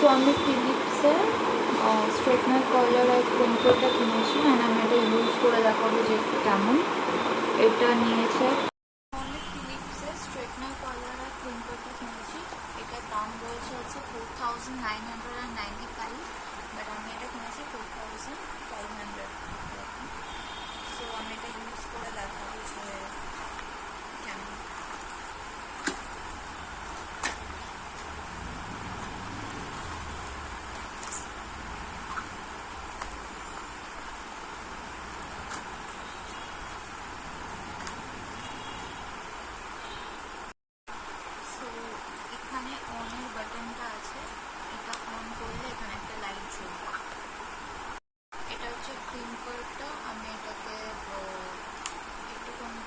So আমি ফিলিপসের straightener colour আর ক্রিম্পলটা কিনেছি, and আমি এটা ইউজ করে দেখাবো যে কেমন। এটা নিয়েছে আমি ফিলিপসের স্ট্রেটনার কালার আর ক্রিম্পলটা কিনেছি। এটার দাম রয়েছে হচ্ছে 4995, বাট আমি এটা কিনেছি 4500। সো আমি এটা ইউজ করে দেখাবো যে কেমন। সো এখানে অনের বাটনটা আছে, এটা অন করলে এখানে একটা লাইট জ্বলবে। এটা হচ্ছে ক্রিম্পলটা, আমি এটাকে একটুখানি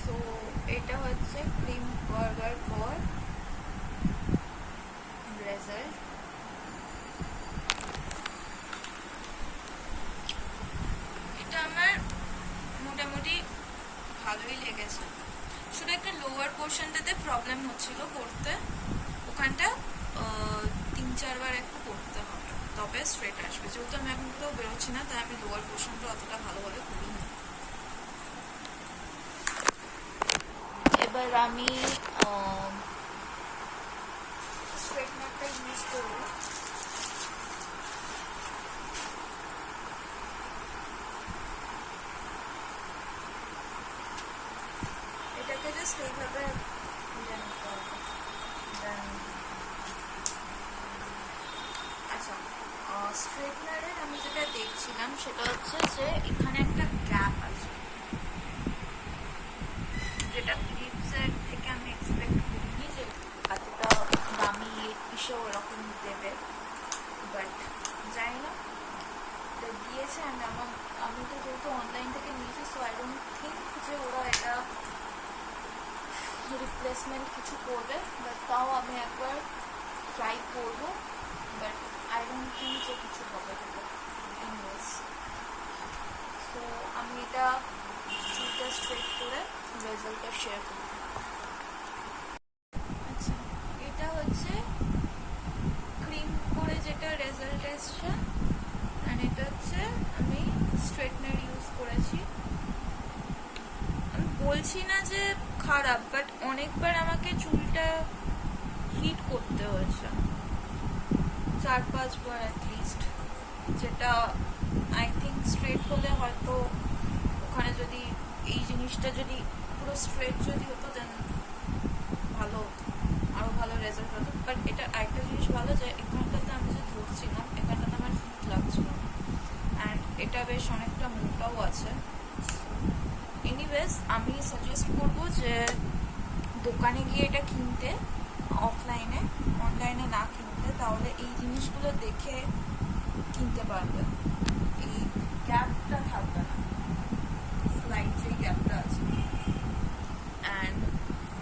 সো এটা হচ্ছে ক্রিম বার্গার পর রেজাল্ট। এটা আমার মোটামুটি ভালোই লেগেছে, শুধু একটা লোয়ার পোর্শনটাতে প্রবলেম হচ্ছিল করতে, ওখানটা 3-4 বার একটু করতে হবে, তবে স্ট্রেট আসবে। যেহেতু আমি এখন কোথাও বেরোচ্ছি না, তাই আমি লোয়ার পোর্শনটা অতটা ভালোভাবে করিনি। এবার আমি স্ট্রেটনারটা ইউজ করবো। এটাকে জাস্ট এইভাবে নিতে হবে। আচ্ছা, স্ট্রেটনারের আমি যেটা দেখছিলাম সেটা হচ্ছে যে এখানে একটা গ্যাপ আছে, যেটা ফিলিপসের থেকে আমি এক্সপেক্ট করিনি যে এতটা দামি পিসেও এরকম দেবে, বাট জানি না দিয়েছে। অ্যান্ড আমি তো যেহেতু অনলাইন থেকে নিয়েছি, সো আই ডোন্ট থিঙ্ক যে ওরা এটা রিপ্লেসমেন্ট কিছু করবে, বাট তাও আমি একবার ট্রাই করবো, বাট আই ডোন্ট থিঙ্ক যে কিছু হবে ইনভেস। সো আমি এটা চুলটা স্ট্রেট করে রেজাল্টটা শেয়ার করব। আচ্ছা, এটা হচ্ছে ক্রিম করে যেটা রেজাল্ট এসছে, আর এটা হচ্ছে আমি স্ট্রেটনার ইউজ করেছি। আমি বলছি না যে খারাপ, বাট অনেকবার আমাকে চুলটা হিট করতে হয়েছে, 4-5 বার অ্যাটলিস্ট, যেটা আই থিঙ্ক স্ট্রেট হলে হয়তো ওখানে যদি এই জিনিসটা যদি পুরো স্ট্রেট যদি হতো দেন ভালো হতো, আরও ভালো রেজাল্ট হতো। বাট এটা আরেকটা জিনিস ভালো যে এখানটাতে আমি যে ধরছিলাম এখানটাতে আমার হিট লাগছিল না, অ্যান্ড এটা বেশ অনেকটা মোটাও আছে। এনিওয়েজ আমি সাজেস্ট করবো যে দোকানে গিয়ে এটা কিনতে, অফলাইনে, অনলাইনে না কিনতে, তাহলে এই জিনিসগুলো দেখে কিনতে পারবে, এই গ্যাপটা থাকবে না, স্লাইড যে গ্যাপটা আছে। অ্যান্ড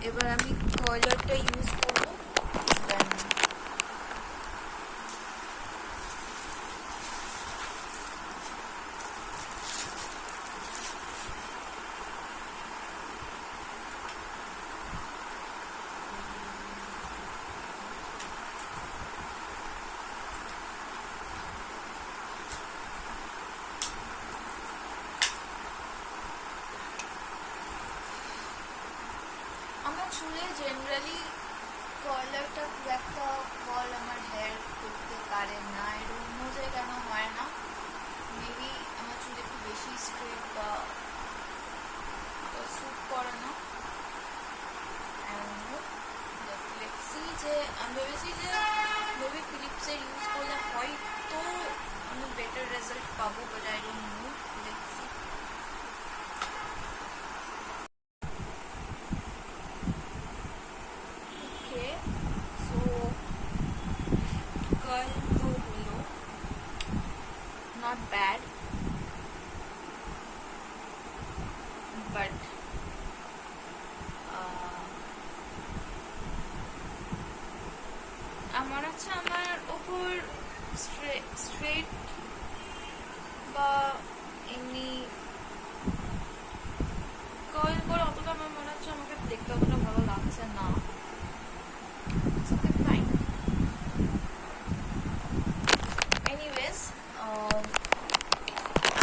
এবার আমি কার্লারটা ইউজ করবো। দেন আমার চুলে জেনারেলি কার্লারটা খুব একটা ফল আমার হেয়ার করতে পারে না, এর অন্য যে কেন হয় না, মেবি আমার চুলে একটু বেশি স্ট্রেট বা স্যুট করে না। দেখছি যে আমি ভেবেছি যে মেবি ফিলিপসের ইউজ করলে হয়তো আমি বেটার রেজাল্ট পাবো, not bad, but আমার হচ্ছে আমার ওপর স্ট্রেট বা এমনি কার্ল করে অতটা আমার মনে হচ্ছে আমাকে দেখতে অতটা ভালো লাগছে না। ফাইন, এনিওয়েজ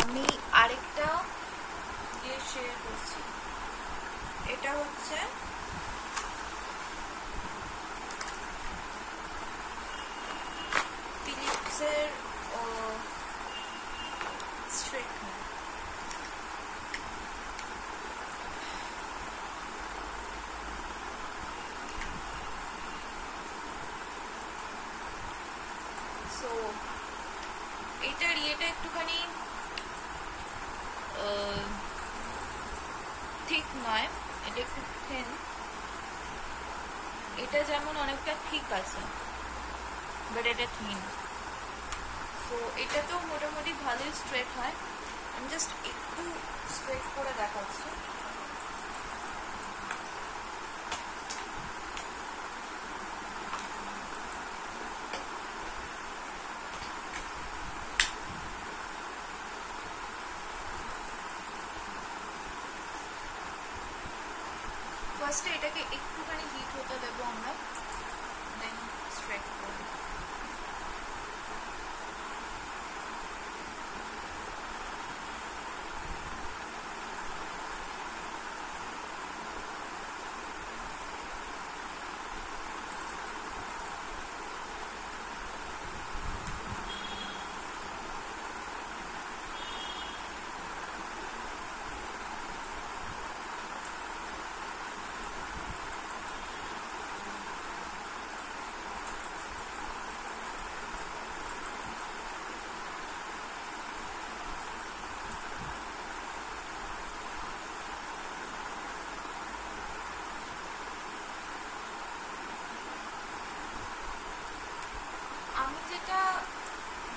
আমি আরেকটা দিয়ে শেয়ার করছি। এটা হচ্ছে ফিলিপসের স্ট্রেটনার। সো এটার ইয়েটা একটুখানি ঠিক নয়, এটা একটু থিন। এটা যেমন অনেকটা ঠিক আছে, বাট এটা থিন। সো এটা তো মোটামুটি ভালোই স্ট্রেট হয়। আমি জাস্ট একটু স্ট্রেট করে দেখাচ্ছি। ফার্স্টে এটাকে একটুখানি হিট হতে দেবো আমরা, দেন স্ট্রেট করবো।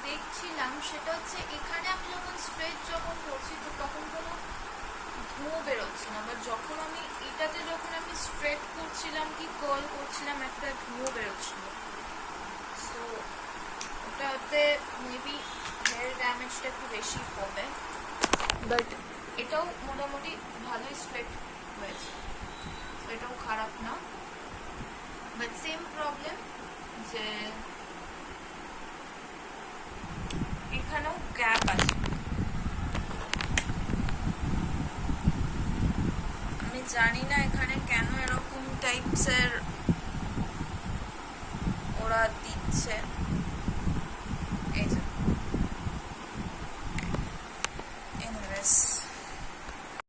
দেখছিলাম সেটা হচ্ছে এখানে আমি যখন স্ট্রেট যখন করছি তো তখন কোনো ধোঁ বেরোচ্ছে না, বাট যখন আমি এটাতে যখন আমি স্ট্রেট করছিলাম কি কার্ল করছিলাম একটা ধোঁ বেরোচ্ছিল। সো ওটাতে মেবি হেয়ার ড্যামেজটা একটু বেশি হবে, বাট এটাও মোটামুটি ভালোই স্ট্রেট হয়েছে, এটাও খারাপ না। বাট সেম প্রবলেম যে এখানেও গ্যাপ আছে। আমি জানি না এখানে কেন এরকম টাইপসের